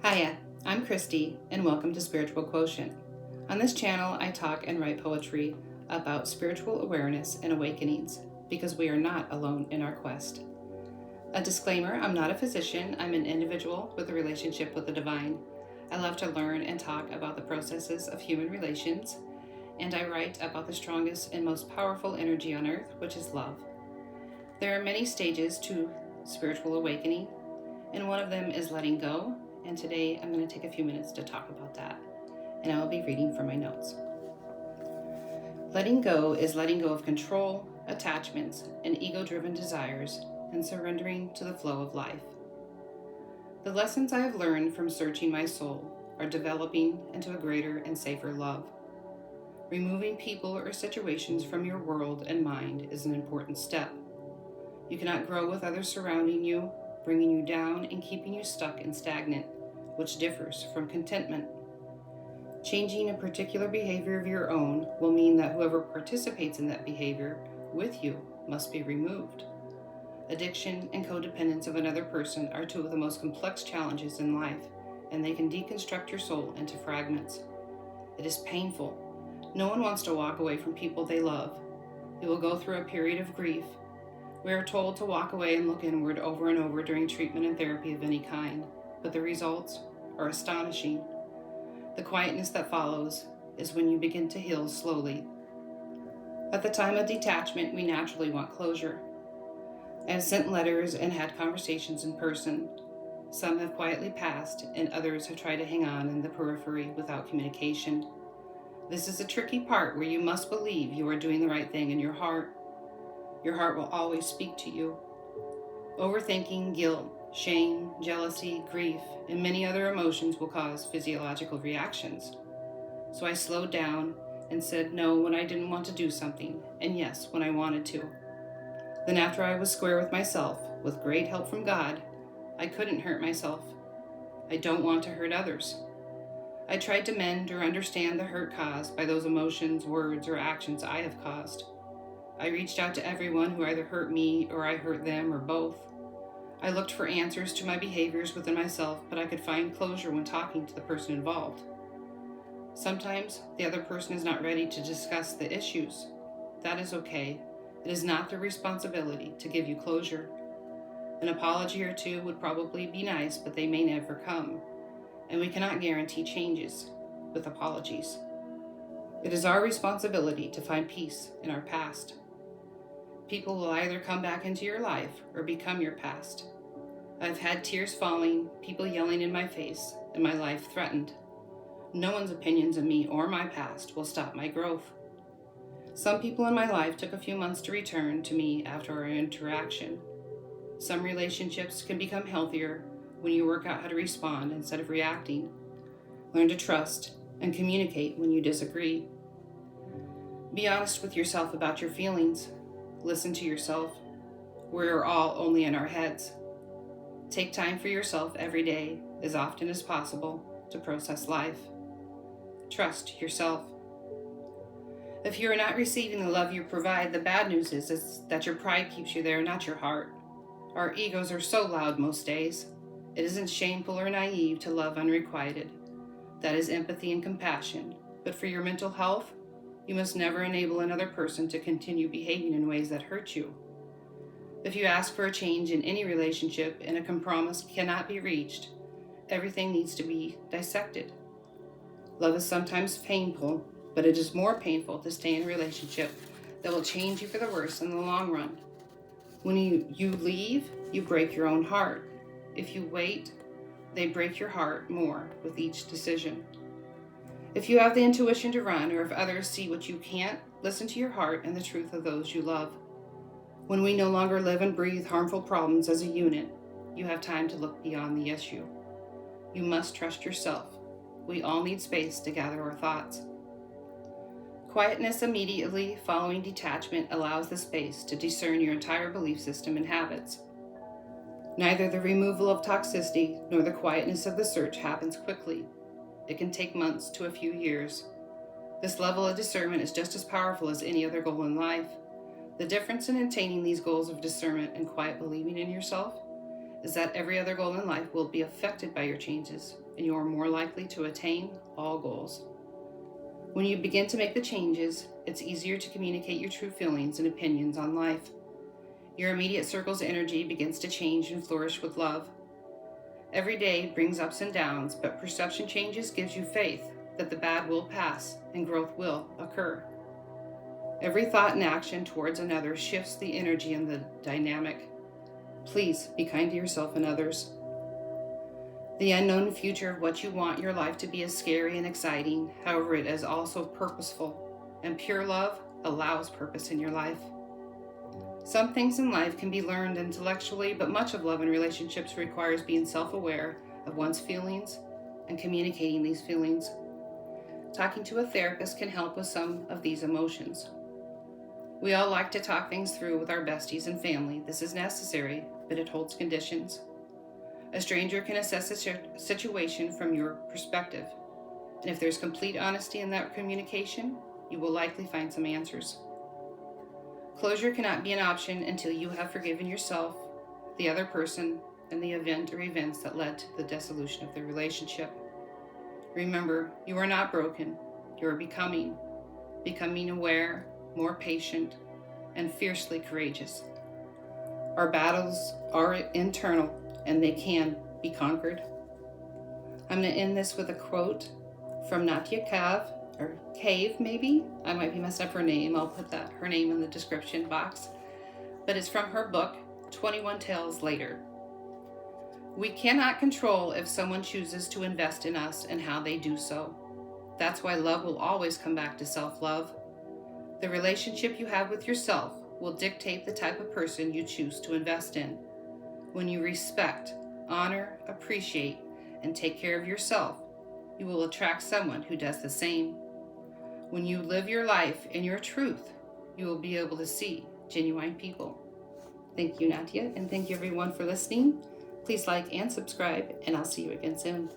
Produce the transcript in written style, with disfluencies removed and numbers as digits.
Hiya, I'm Kristie, and welcome to Spiritual Quotient. On this channel, I talk and write poetry about spiritual awareness and awakenings, because we are not alone in our quest. A disclaimer, I'm not a physician. I'm an individual with a relationship with the divine. I love to learn and talk about the processes of human relations, and I write about the strongest and most powerful energy on earth, which is love. There are many stages to spiritual awakening, and one of them is letting go, and today I'm going to take a few minutes to talk about that, and I will be reading from my notes. Letting go is letting go of control, attachments, and ego-driven desires, and surrendering to the flow of life. The lessons I have learned from searching my soul are developing into a greater and safer love. Removing people or situations from your world and mind is an important step. You cannot grow with others surrounding you, bringing you down and keeping you stuck and stagnant, which differs from contentment. Changing a particular behavior of your own will mean that whoever participates in that behavior with you must be removed. Addiction and codependence of another person are two of the most complex challenges in life, and they can deconstruct your soul into fragments. It is painful. No one wants to walk away from people they love. You will go through a period of grief. We are told to walk away and look inward over and over during treatment and therapy of any kind, but the results are astonishing. The quietness that follows is when you begin to heal slowly. At the time of detachment, we naturally want closure. I have sent letters and had conversations in person. Some have quietly passed, and others have tried to hang on in the periphery without communication. This is a tricky part where you must believe you are doing the right thing in your heart. Your heart will always speak to you. Overthinking, guilt, shame, jealousy, grief, and many other emotions will cause physiological reactions. So I slowed down and said no when I didn't want to do something, and yes when I wanted to. Then after I was square with myself, with great help from God, I couldn't hurt myself. I don't want to hurt others. I tried to mend or understand the hurt caused by those emotions, words, or actions I have caused. I reached out to everyone who either hurt me or I hurt them or both. I looked for answers to my behaviors within myself, but I could find closure when talking to the person involved. Sometimes the other person is not ready to discuss the issues. That is okay. It is not their responsibility to give you closure. An apology or two would probably be nice, but they may never come. And we cannot guarantee changes with apologies. It is our responsibility to find peace in our past. People will either come back into your life or become your past. I've had tears falling, people yelling in my face, and my life threatened. No one's opinions of me or my past will stop my growth. Some people in my life took a few months to return to me after our interaction. Some relationships can become healthier when you work out how to respond instead of reacting. Learn to trust and communicate when you disagree. Be honest with yourself about your feelings. Listen to yourself. We're all only in our heads. Take time for yourself every day, as often as possible, to process life. Trust yourself. If you are not receiving the love you provide, the bad news is that your pride keeps you there, not your heart. Our egos are so loud most days. It isn't shameful or naive to love unrequited. That is empathy and compassion. But for your mental health, you must never enable another person to continue behaving in ways that hurt you. If you ask for a change in any relationship and a compromise cannot be reached, everything needs to be dissected. Love is sometimes painful, but it is more painful to stay in a relationship that will change you for the worse in the long run. When you leave, you break your own heart. If you wait, they break your heart more with each decision. If you have the intuition to run, or if others see what you can't, listen to your heart and the truth of those you love. When we no longer live and breathe harmful problems as a unit, you have time to look beyond the issue. You must trust yourself. We all need space to gather our thoughts. Quietness immediately following detachment allows the space to discern your entire belief system and habits. Neither the removal of toxicity nor the quietness of the search happens quickly. It can take months to a few years. This level of discernment is just as powerful as any other goal in life. The difference in attaining these goals of discernment and quiet believing in yourself is that every other goal in life will be affected by your changes, and you are more likely to attain all goals. When you begin to make the changes, it's easier to communicate your true feelings and opinions on life. Your immediate circle's energy begins to change and flourish with love. Every day brings ups and downs, but perception changes gives you faith that the bad will pass and growth will occur. Every thought and action towards another shifts the energy and the dynamic. Please be kind to yourself and others. The unknown future of what you want your life to be is scary and exciting. However, it is also purposeful, and pure love allows purpose in your life. Some things in life can be learned intellectually, but much of love and relationships requires being self-aware of one's feelings and communicating these feelings. Talking to a therapist can help with some of these emotions. We all like to talk things through with our besties and family. This is necessary, but it holds conditions. A stranger can assess a situation from your perspective, and if there's complete honesty in that communication, you will likely find some answers. Closure cannot be an option until you have forgiven yourself, the other person, and the event or events that led to the dissolution of the relationship. Remember, you are not broken. You are becoming aware, more patient, and fiercely courageous. Our battles are internal, and they can be conquered. I'm going to end this with a quote from Natija Cave, maybe? I might be messing up her name. I'll put her name in the description box. But it's from her book, 21 Tales Later. We cannot control if someone chooses to invest in us and how they do so. That's why love will always come back to self-love. The relationship you have with yourself will dictate the type of person you choose to invest in. When you respect, honor, appreciate, and take care of yourself, you will attract someone who does the same. When you live your life in your truth, you will be able to see genuine people. Thank you, Natija, and thank you everyone for listening. Please like and subscribe, and I'll see you again soon.